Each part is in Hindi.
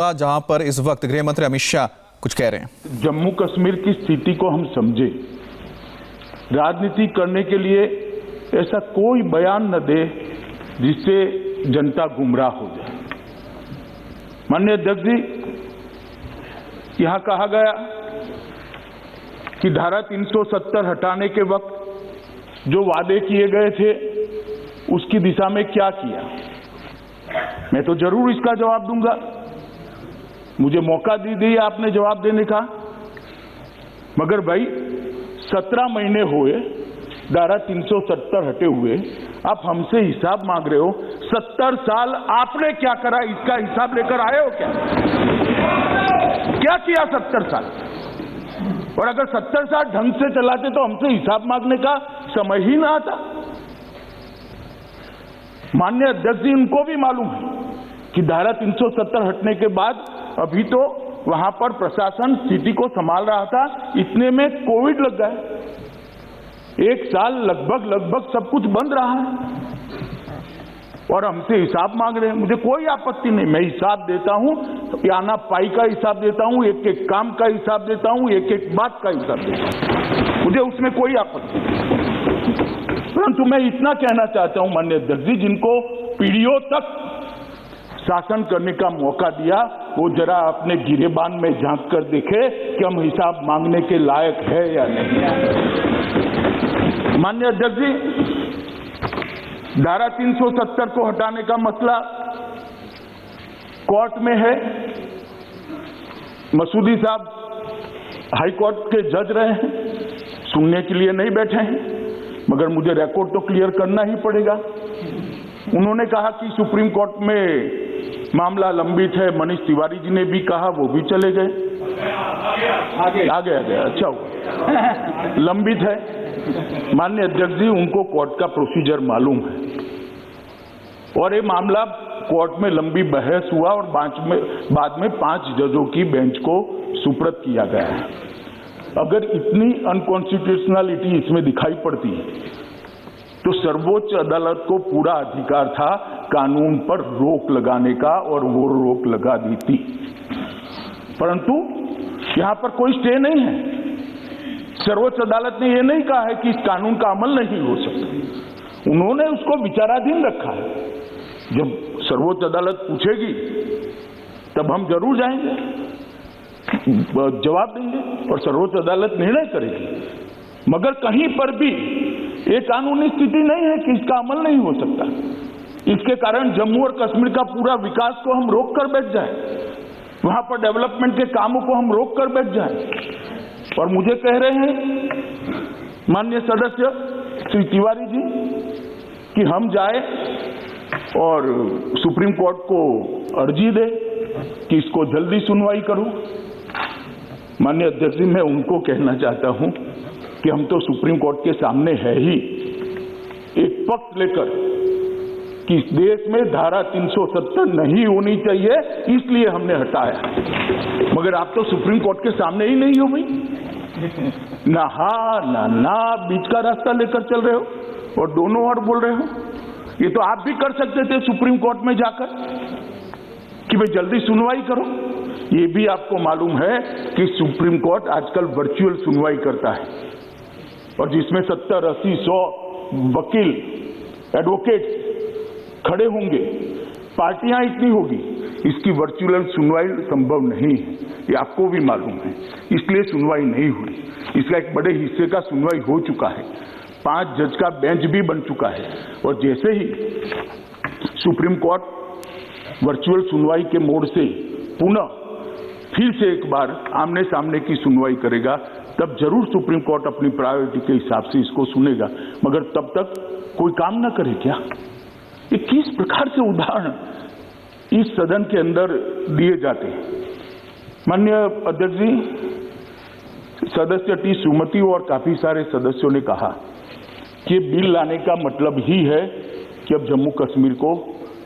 जहां पर इस वक्त गृह मंत्री अमित शाह कुछ कह रहे हैं। जम्मू कश्मीर की स्थिति को हम समझे, राजनीति करने के लिए ऐसा कोई बयान न दे जिससे जनता गुमराह हो जाए। माननीय अध्यक्ष जी, यहां कहा गया कि धारा 370 हटाने के वक्त जो वादे किए गए थे उसकी दिशा में क्या किया, मैं तो जरूर इसका जवाब दूंगा। मुझे मौका दी आपने जवाब देने का, मगर भाई 17 महीने हुए धारा 370 हटे हुए, आप हमसे हिसाब मांग रहे हो। 70 साल आपने क्या करा, इसका हिसाब लेकर आए हो क्या किया 70 साल? और अगर 70 साल ढंग से चलाते तो हमसे हिसाब मांगने का समय ही ना आता। माननीय अध्यक्ष जी, उनको भी मालूम है कि धारा 370 हटने के बाद अभी तो वहां पर प्रशासन स्थिति को संभाल रहा था, इतने में कोविड लग गया। 1 साल लगभग सब कुछ बंद रहा है और हमसे हिसाब मांग रहे हैं। मुझे कोई आपत्ति नहीं, मैं हिसाब देता हूं, आना पाई का हिसाब देता हूं, एक एक काम का हिसाब देता हूं, एक एक बात का हिसाब देता हूं, मुझे उसमें कोई आपत्ति नहीं। परंतु मैं इतना कहना चाहता हूं माननीय अध्यक्ष जी, जिनको पीढ़ियों तक शासन करने का मौका दिया, वो जरा अपने गिरेबान में झांक कर देखे कि हम हिसाब मांगने के लायक है या नहीं। माननीय अध्यक्ष जी, धारा 370 को हटाने का मसला कोर्ट में है। मसूदी साहब हाई कोर्ट के जज रहे हैं, सुनने के लिए नहीं बैठे हैं, मगर मुझे रिकॉर्ड तो क्लियर करना ही पड़ेगा। उन्होंने कहा कि सुप्रीम कोर्ट में मामला लंबित है, मनीष तिवारी जी ने भी कहा, वो भी चले गए। आगे अच्छा हुआ, लंबित है। माननीय अध्यक्ष जी, उनको कोर्ट का प्रोसीजर मालूम है और ये मामला कोर्ट में लंबी बहस हुआ और बाद में 5 जजों की बेंच को सुपुर्द किया गया है। अगर इतनी अनकॉन्स्टिट्यूशनलिटी इसमें दिखाई पड़ती है तो सर्वोच्च अदालत को पूरा अधिकार था कानून पर रोक लगाने का, और वो रोक लगा दी थी। परंतु यहां पर कोई स्टे नहीं है। सर्वोच्च अदालत ने यह नहीं कहा है कि इस कानून का अमल नहीं हो सकता, उन्होंने उसको विचाराधीन रखा है। जब सर्वोच्च अदालत पूछेगी तब हम जरूर जाएंगे, जवाब देंगे और सर्वोच्च अदालत निर्णय करेगी। मगर कहीं पर भी ये कानूनी स्थिति नहीं है कि इसका अमल नहीं हो सकता। इसके कारण जम्मू और कश्मीर का पूरा विकास को हम रोक कर बैठ जाए, वहां पर डेवलपमेंट के कामों को हम रोक कर बैठ जाए। और मुझे कह रहे हैं माननीय सदस्य श्री तिवारी जी कि हम जाए और सुप्रीम कोर्ट को अर्जी दे कि इसको जल्दी सुनवाई करूं। माननीय अध्यक्ष जी, मैं उनको कहना चाहता हूं कि हम तो सुप्रीम कोर्ट के सामने है ही, एक पक्ष लेकर कि इस देश में धारा 370 नहीं होनी चाहिए, इसलिए हमने हटाया। मगर आप तो सुप्रीम कोर्ट के सामने ही नहीं हो भाई, ना हा ना बीच का रास्ता लेकर चल रहे हो और दोनों ओर बोल रहे हो। ये तो आप भी कर सकते थे सुप्रीम कोर्ट में जाकर कि भाई जल्दी सुनवाई करो। ये भी आपको मालूम है कि सुप्रीम कोर्ट आजकल वर्चुअल सुनवाई करता है और जिसमें 70, 80, 100 वकील, एडवोकेट खड़े होंगे, पार्टियां इतनी होगी, इसकी वर्चुअल सुनवाई संभव नहीं है, ये आपको भी मालूम है। इसलिए सुनवाई नहीं हुई। इसका एक बड़े हिस्से का सुनवाई हो चुका है, 5 जज का बेंच भी बन चुका है और जैसे ही सुप्रीम कोर्ट वर्चुअल सुनवाई के मोड से पुनः फिर से एक बार आमने सामने की सुनवाई करेगा, तब जरूर सुप्रीम कोर्ट अपनी प्रायोरिटी के हिसाब से इसको सुनेगा। मगर तब तक कोई काम ना करे क्या? ये किस प्रकार से उदाहरण इस सदन के अंदर दिए जाते हैं। माननीय अध्यक्ष जी, सदस्य टी सुमति और काफी सारे सदस्यों ने कहा कि बिल लाने का मतलब ही है कि अब जम्मू कश्मीर को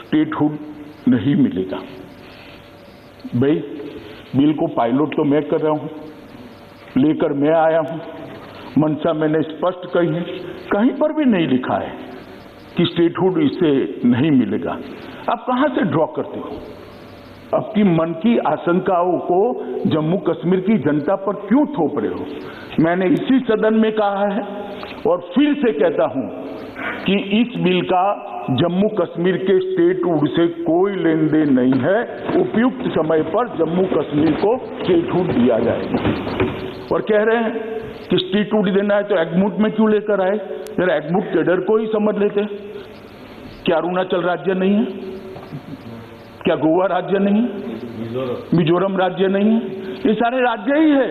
स्टेटहुड नहीं मिलेगा। भाई, बिल को पायलट तो मैं कर रहा हूं, लेकर मैं आया हूं, मंशा मैंने स्पष्ट कही है, कहीं पर भी नहीं लिखा है कि स्टेटहुड इससे नहीं मिलेगा। आप कहां से ड्रॉ करते हो? अब की मन की आशंकाओं को जम्मू कश्मीर की जनता पर क्यों थोप रहे हो? मैंने इसी सदन में कहा है और फिर से कहता हूं कि इस बिल का जम्मू कश्मीर के स्टेटहुड से कोई लेन देन नहीं है। उपयुक्त समय पर जम्मू कश्मीर को स्टेटहुड दिया जाएगा। और कह रहे हैं कि स्टेटहुड देना है तो एग्मूट में क्यों लेकर आए? जरा एग्मूट कैडर को ही समझ लेते। क्या अरुणाचल राज्य नहीं है? क्या गोवा राज्य नहीं है? मिजोरम राज्य नहीं है? ये सारे राज्य ही है।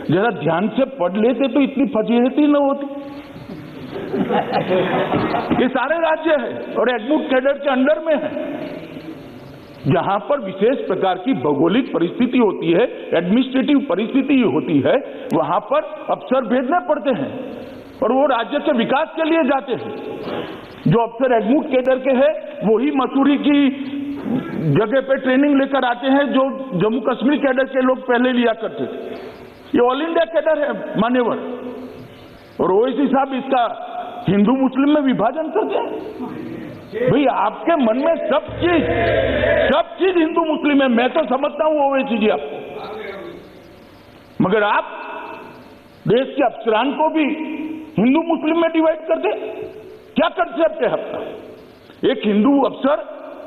जरा ध्यान से पढ़ लेते तो इतनी फजीहती न होती। ये सारे राज्य है और एग्मूट कैडर के अंडर में है। जहां पर विशेष प्रकार की भौगोलिक परिस्थिति होती है, एडमिनिस्ट्रेटिव परिस्थिति होती है, वहां पर अफसर भेजने पड़ते हैं और वो राज्य के विकास के लिए जाते हैं। जो अफसर एग्मूट कैडर के हैं वही मसूरी की जगह पे ट्रेनिंग लेकर आते हैं जो जम्मू कश्मीर कैडर के लोग पहले लिया करते थे। ये ऑल इंडिया कैडर है मान्यवर। और ओवैसी साहब इसका हिंदू मुस्लिम में विभाजन करते हैं। भाई आपके मन में सब चीज हिंदू मुस्लिम है, मैं तो समझता हूं ओवैसी जी आपको, मगर आप देश के अफसरान को भी हिंदू मुस्लिम में डिवाइड कर दे। क्या कंसेप्ट है आपका? एक हिंदू अफसर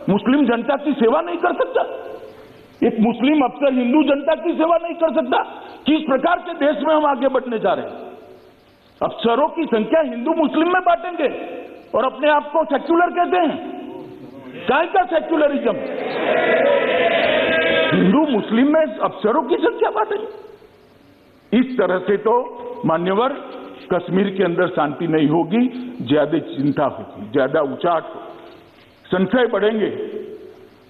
मुस्लिम जनता की सेवा नहीं कर सकता? एक मुस्लिम अफसर हिंदू जनता की सेवा नहीं कर सकता? किस प्रकार के देश में हम आगे बढ़ने जा रहे हैं? अफसरों की संख्या हिंदू मुस्लिम में बांटेंगे और अपने आप को सेक्युलर कहते हैं। काय का सेक्युलरिज्म? हिंदू मुस्लिम में अफसरों की संख्या बांटेंगे। इस तरह से तो मान्यवर कश्मीर के अंदर शांति नहीं होगी, ज्यादा चिंता होगी, ज्यादा उचाट होगी, संशय बढ़ेंगे।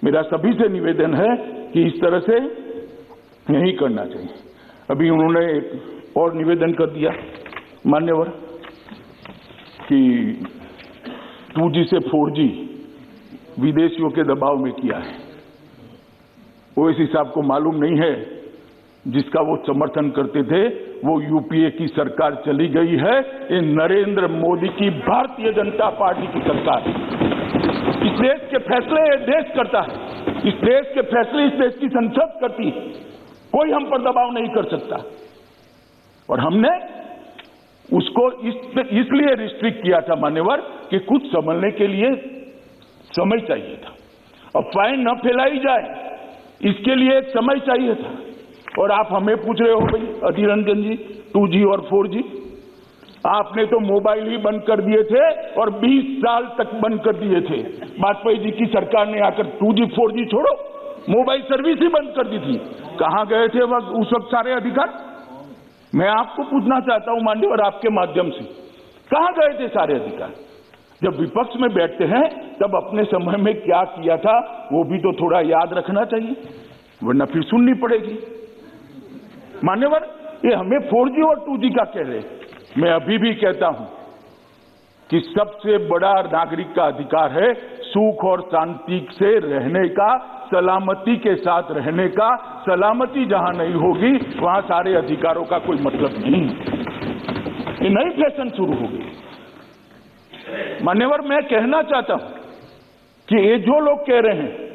मेरा सभी से निवेदन है कि इस तरह से नहीं करना चाहिए। अभी उन्होंने एक और निवेदन कर दिया मान्यवर कि 2G से 4G विदेशियों के दबाव में किया है। ओवैसी साहब को मालूम नहीं है जिसका वो समर्थन करते थे वो यूपीए की सरकार चली गई है। ये नरेंद्र मोदी की भारतीय जनता पार्टी की सरकार। इस देश के फैसले ये देश करता है। इस देश के फैसले इस देश की संसद करती है। कोई हम पर दबाव नहीं कर सकता। और हमने उसको इसलिए रिस्ट्रिक्ट किया था मान्यवर कि कुछ समझने के लिए समय चाहिए था। अफवाहें न फैलाई जाए इसके लिए एक समय चाहिए था। और आप हमें पूछ रहे हो भाई अधीर रंजन जी 2G और 4G, आपने तो मोबाइल ही बंद कर दिए थे और 20 साल तक बंद कर दिए थे। वाजपेयी जी की सरकार ने आकर 2G 4G छोड़ो, मोबाइल सर्विस ही बंद कर दी थी। कहां गए थे उस वक्त सारे अधिकार? मैं आपको पूछना चाहता हूं मान्यवर आपके माध्यम से, कहां गए थे सारे अधिकार? जब विपक्ष में बैठते हैं तब अपने समय में क्या किया था वो भी तो थोड़ा याद रखना चाहिए, वरना फिर सुननी पड़ेगी। मान्यवर ये हमें 4G और 2G का कह रहे, मैं अभी भी कहता हूं कि सबसे बड़ा नागरिक का अधिकार है सुख और शांति से रहने का, सलामती के साथ रहने का। सलामती जहां नहीं होगी वहां सारे अधिकारों का कोई मतलब नहीं। ये नई फैशन शुरू होगी मान्यवर। मैं कहना चाहता हूं कि ये जो लोग कह रहे हैं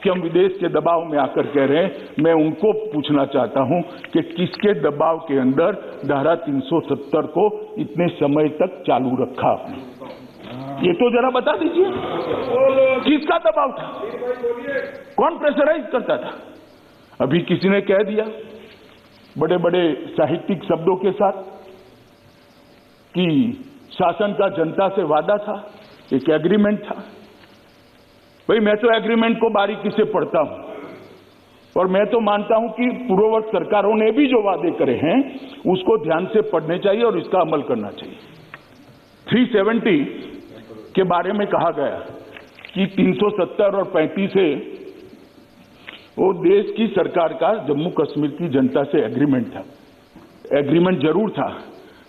कि हम विदेश के दबाव में आकर कह रहे हैं, मैं उनको पूछना चाहता हूं कि किसके दबाव के अंदर धारा 370 को इतने समय तक चालू रखा आपने? ये तो जरा बता दीजिए, किसका दबाव था? कौन प्रेशराइज करता था? अभी किसी ने कह दिया बड़े बड़े साहित्यिक शब्दों के साथ कि शासन का जनता से वादा था, एक एग्रीमेंट था। भाई मैं तो एग्रीमेंट को बारीकी से पढ़ता हूं और मैं तो मानता हूं कि पूर्ववर्ती सरकारों ने भी जो वादे करे हैं उसको ध्यान से पढ़ने चाहिए और इसका अमल करना चाहिए। 370 के बारे में कहा गया कि 370 और 35 से वो देश की सरकार का जम्मू कश्मीर की जनता से एग्रीमेंट था। एग्रीमेंट जरूर था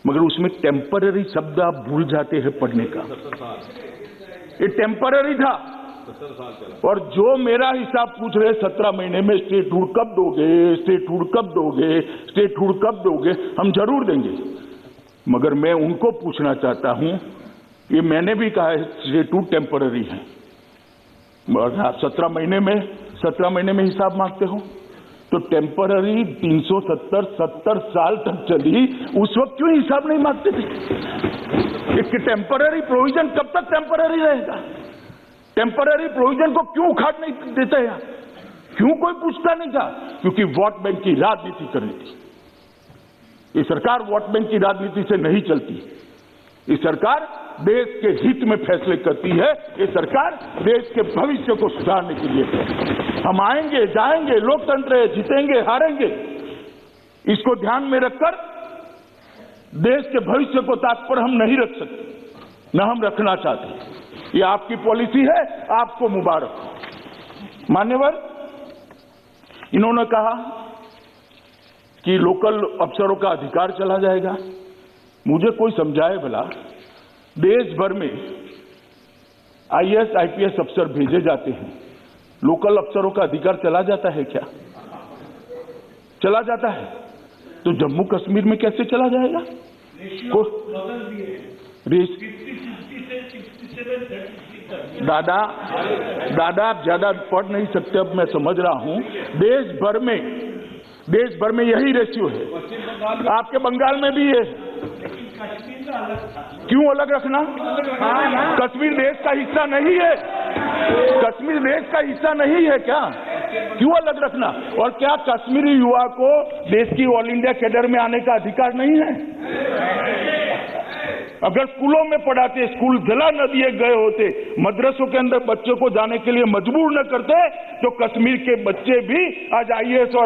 मगर उसमें टेम्पररी शब्द आप भूल जाते हैं पढ़ने का। ये टेम्पररी था। और जो मेरा हिसाब पूछ रहे 17 महीने में स्टेटहुड कब दोगे, स्टेटहुड कब दोगे, स्टेटहुड कब दोगे, हम जरूर देंगे। मगर मैं उनको पूछना चाहता हूं, ये मैंने भी कहा है स्टेटहुड टेम्पररी है। 17 महीने में 17 महीने में हिसाब मांगते हो तो टेम्पररी 370 साल तक चली, उस वक्त क्यों हिसाब नहीं मांगते थे? इसके टेम्पररी प्रोविजन कब तक टेम्पररी रहेगा? टेम्पररी प्रोविजन को क्यों उखाड़ नहीं देते यार? क्यों कोई पूछता नहीं था? क्योंकि वोट बैंक की राजनीति करनी थी। ये सरकार वोट बैंक की राजनीति से नहीं चलती। ये सरकार देश के हित में फैसले करती है। ये सरकार देश के भविष्य को सुधारने के लिए है। हम आएंगे जाएंगे, लोकतंत्र है, जीतेंगे हारेंगे, इसको ध्यान में रखकर देश के भविष्य को ताक पर हम नहीं रख सकते, न हम रखना चाहते। ये आपकी पॉलिसी है, आपको मुबारक। मान्यवर, इन्होंने कहा कि लोकल अफसरों का अधिकार चला जाएगा। मुझे कोई समझाए भला, देश भर में आईएएस आईपीएस अफसर भेजे जाते हैं, लोकल अफसरों का अधिकार चला जाता है क्या? चला जाता है तो जम्मू कश्मीर में कैसे चला जाएगा? दादा आप ज्यादा पढ़ नहीं सकते, अब मैं समझ रहा हूं। देश भर में यही रेशियो है। आपके बंगाल में भी है। क्यों अलग रखना? कश्मीर देश का हिस्सा नहीं है। कश्मीर देश का हिस्सा नहीं है क्या? क्यों अलग रखना? और क्या कश्मीरी युवा को देश की ऑल इंडिया कैडर में आने का अधिकार नहीं है? अगर स्कूलों में पढ़ाते, स्कूल जला न दिए गए होते, मदरसों के अंदर बच्चों को जाने के लिए मजबूर न करते, तो कश्मीर के बच्चे भी आज आईएएस और